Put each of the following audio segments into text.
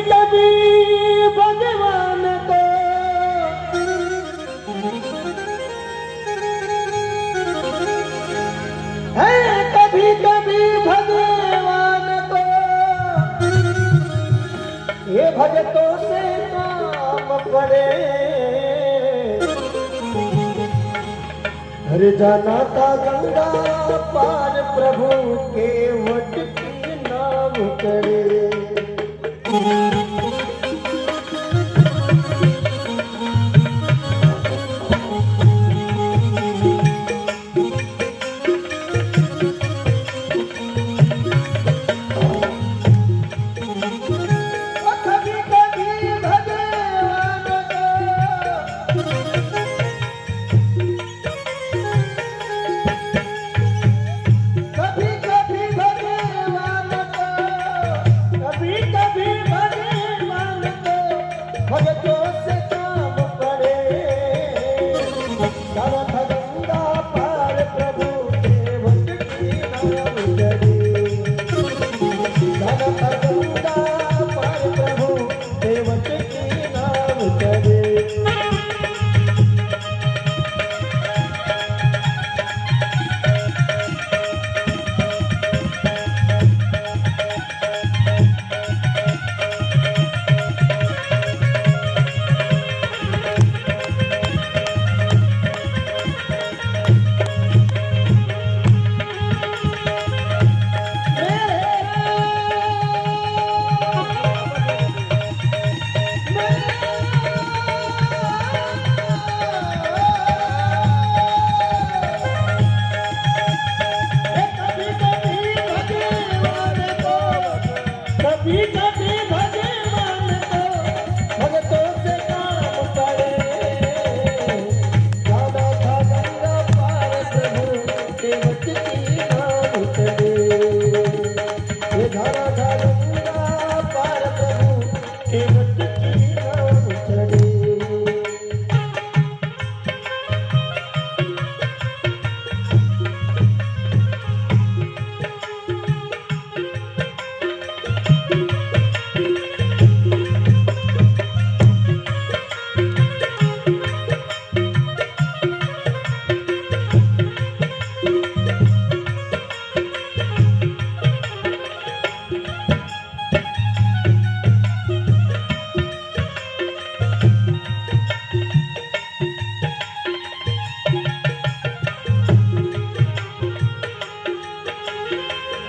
कभी भगवान को है, कभी कभी भगवान को ये भगतों से काम पड़े। हर जाना था गंगा पार प्रभु के वट की नाम करे।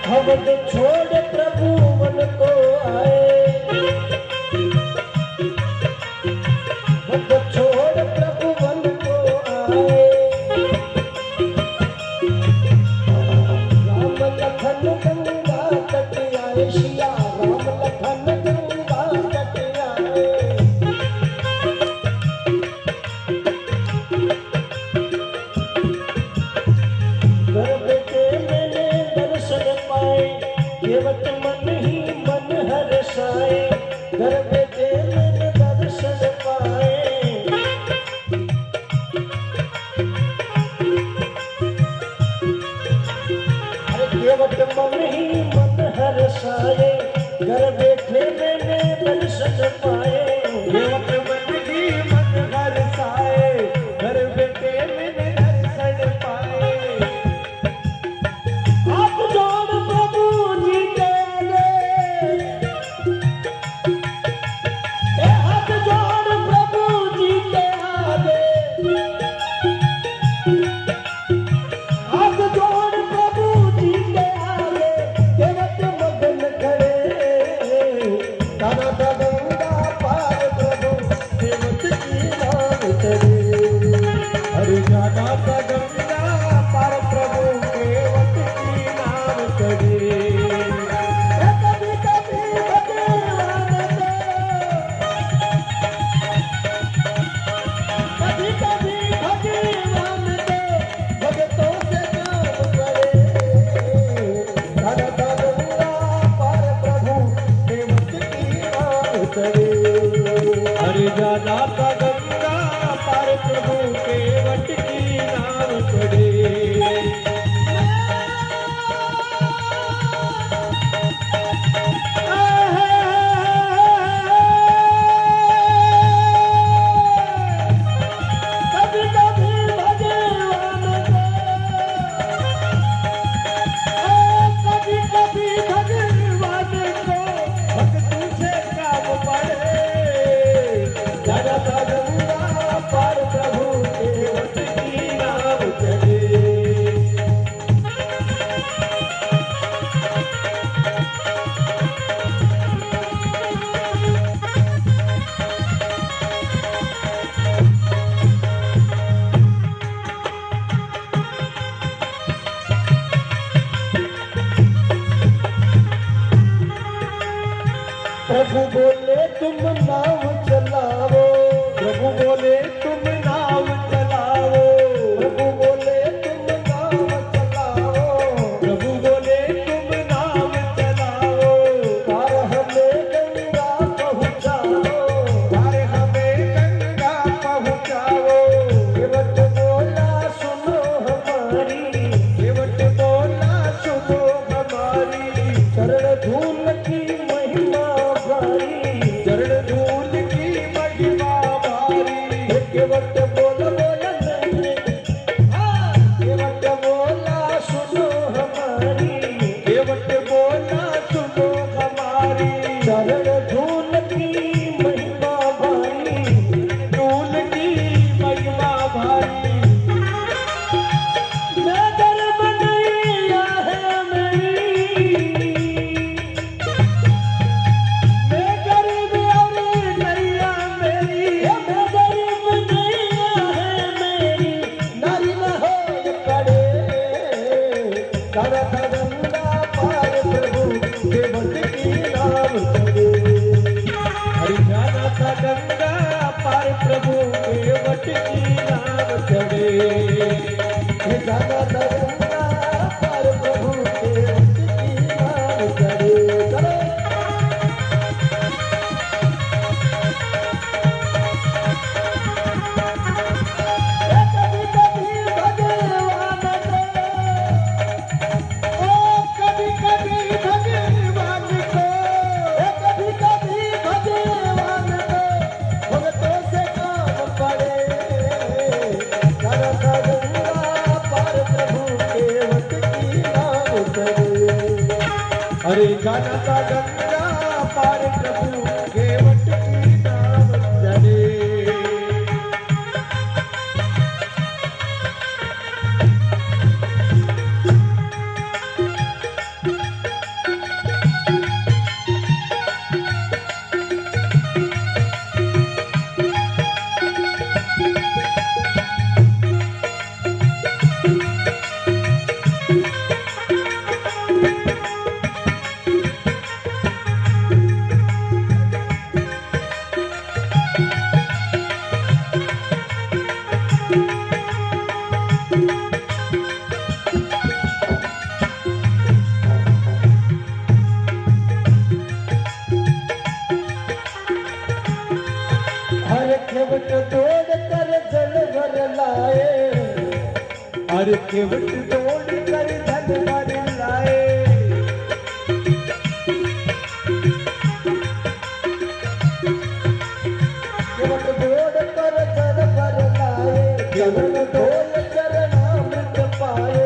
भगत छोड़ प्रभु मन को आए, भगत छोड़ प्रभु मन को आए। राम लखन गंगा तट आए, सिया राम लखन गंगा तट आए। केवट मन ही मन हर्षाए, घर बेटे मैंने दर्शन पाए। अरे केवट मन ही मन हर्षाए, घर बैठे मैंने दर्शन पाए। केवट मन ही मन हर्षाए, घर बैठे मैंने दर्शन पाए। आप जोड़ प्रभु जी के हाथ जोड़ प्रभु जी के आगे, हाथ जोड़ प्रभु जी के आगे। केवट मगन खड़े, तारा गंगा पार प्रभु केवट की नाम करे। हरि जाना गंगा पार प्रभु केवट की नाम करे। कभी कभी भगवान को, कभी कभी भगवान को भगतों से काम करे। तारा गंगा पार प्रभु केवट की नाम करे। हरि जाना गंगा पार प्रभु केवट की नाम करे। तुम नाव चलाओ, प्रभु बोले तुम नाव चलाओ, प्रभु बोले तुम नाव चलाओ, प्रभु बोले तुम नाव चलाओ, पार हमें गंगा पहुँचाओ, पार हमें गंगा पहुँचाओ। केवट बोला सुनो हमारी, केवट बोला सुनो हमारी, चरण धूल की महिमा भारी, चरण धूल की महिमा भारी। केवट बोला नहीं, हाँ केवट बोला सुनो हमारी, केवट बोला सुनो हमारी, चरण धूल की महिमा भारी, धूल की महिमा भारी। नगर बनैया है मेरी, मैं गरीब और नैया मेरी, मैं गरीब नैया है मेरी, नारी न हो पड़े, करत गंगा पार प्रभु केवट की नाम चढ़े। हरि जाना था गंगा पार प्रभु केवट की नाम चढ़े, हरि जाना था गंगा पार प्रभु केवट की नाम चढ़े। चलो कभी कभी भगवान को, ओ कभी कभी भगवान को, कभी कभी भगवान को भक्तों से काम पड़े, करत गंगा पार प्रभु केवट की नाम चढ़े। अरे जानता गंगा पार प्रभु केवट की नाम चढ़े। हर केवट दौड़ कर जल भर लाए, हर केवट दौड़ कर जल भर लाए, केवट दौड़ कर जल भर लाए, केवट दौड़ चरणामृत पाए।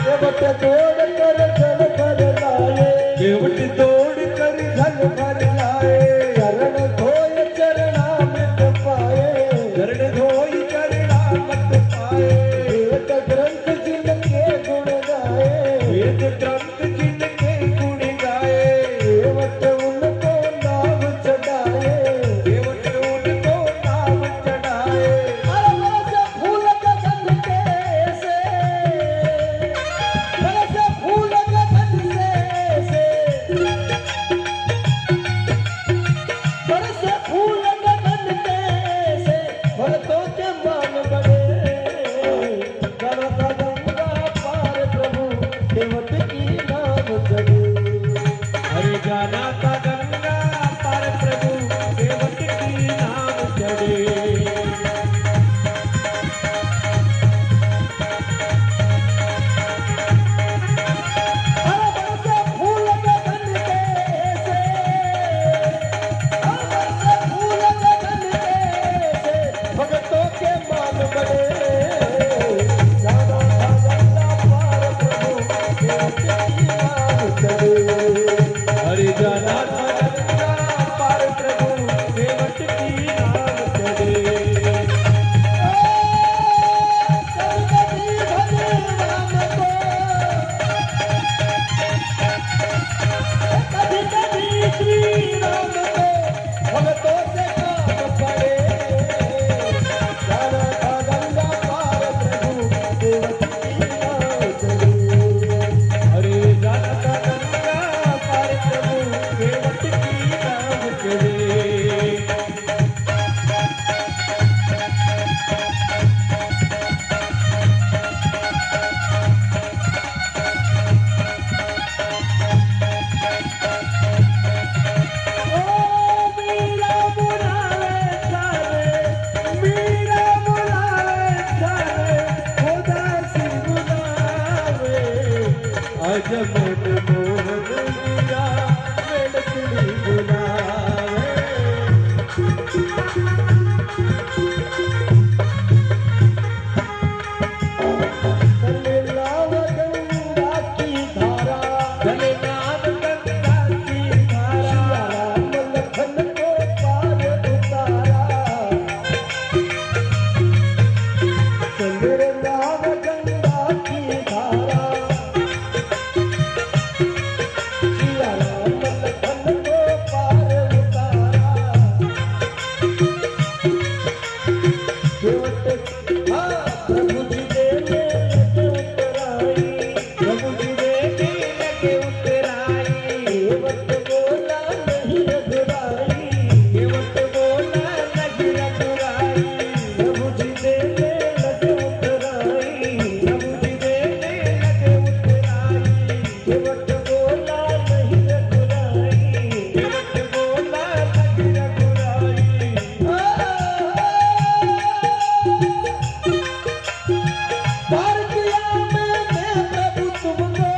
केवट दौड़ कर जल भर लाए, केवट दौड़ कर जल भर लाए, चरण धोय चरणामृत पाए, चरण धोय चरणामृत पाए। वेद ग्रंथ जिनके गुण गाए, वेद ग्रंथ जिनके गुण गाए, केवट उनको नाम चढ़ाए, केवट उनको नाम चढ़ाए। अरे वैसे फूल गगन के से, वैसे फूल गगन से, बरसे फूल गगन के से, भक्तों के मान बढ़े, करत गंगा पार प्रभु केवट की नाम चढ़े। हरि जाना था गंगा पार प्रभु केवट की नाम चढ़े। अरे बरसे फूल गगन के से, बरसे फूल गगन के से, भक्तों के मान बढ़े, जाना था गंगा पार प्रभु केवट की नाम चढ़े। हरि जाना आज मन मोहन मिया मेलकड़ी बुलावे गले नाम गंगा की धारा गले नाम गंगा की धारा राम लखन को पार उतारा गले नाम गंगा की धारा राम लखन को पार उतारा प्रभु जी देने लगे उतराई प्रभु जी देने लगे उतराई केवट बोला नहीं रघुराई केवट बोला नहीं रघुराई प्रभु जी देने लगे उतराई प्रभु जी देने लगे उतराई केवट बोला नहीं रघुराई केवट बोला नहीं रघुराई पार किया मैंने प्रभु तुमको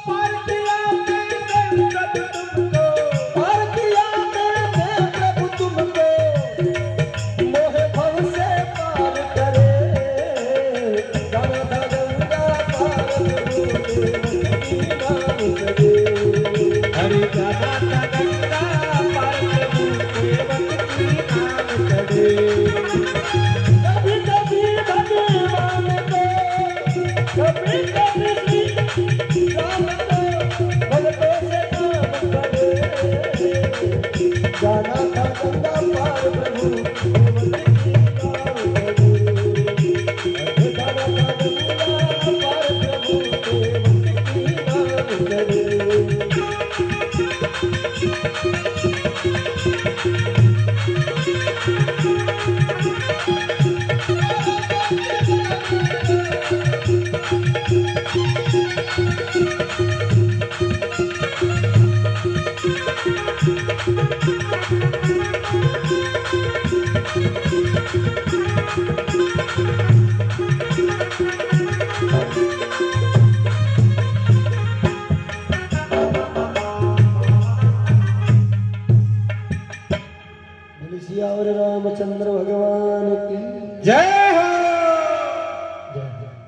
पार किया मैंने प्रभु तुमको पार किया मैंने प्रभु तुमको मोह भव से पार करे गंगा गंगा पार हरि गंगा गंगा पार कभी कभी भगवान को कभी कभी राम को भक्तों से काम करे जाना था गंगा पार प्रभु जाना था गंगा पार प्रभु करे और रामचंद्र भगवान की जय।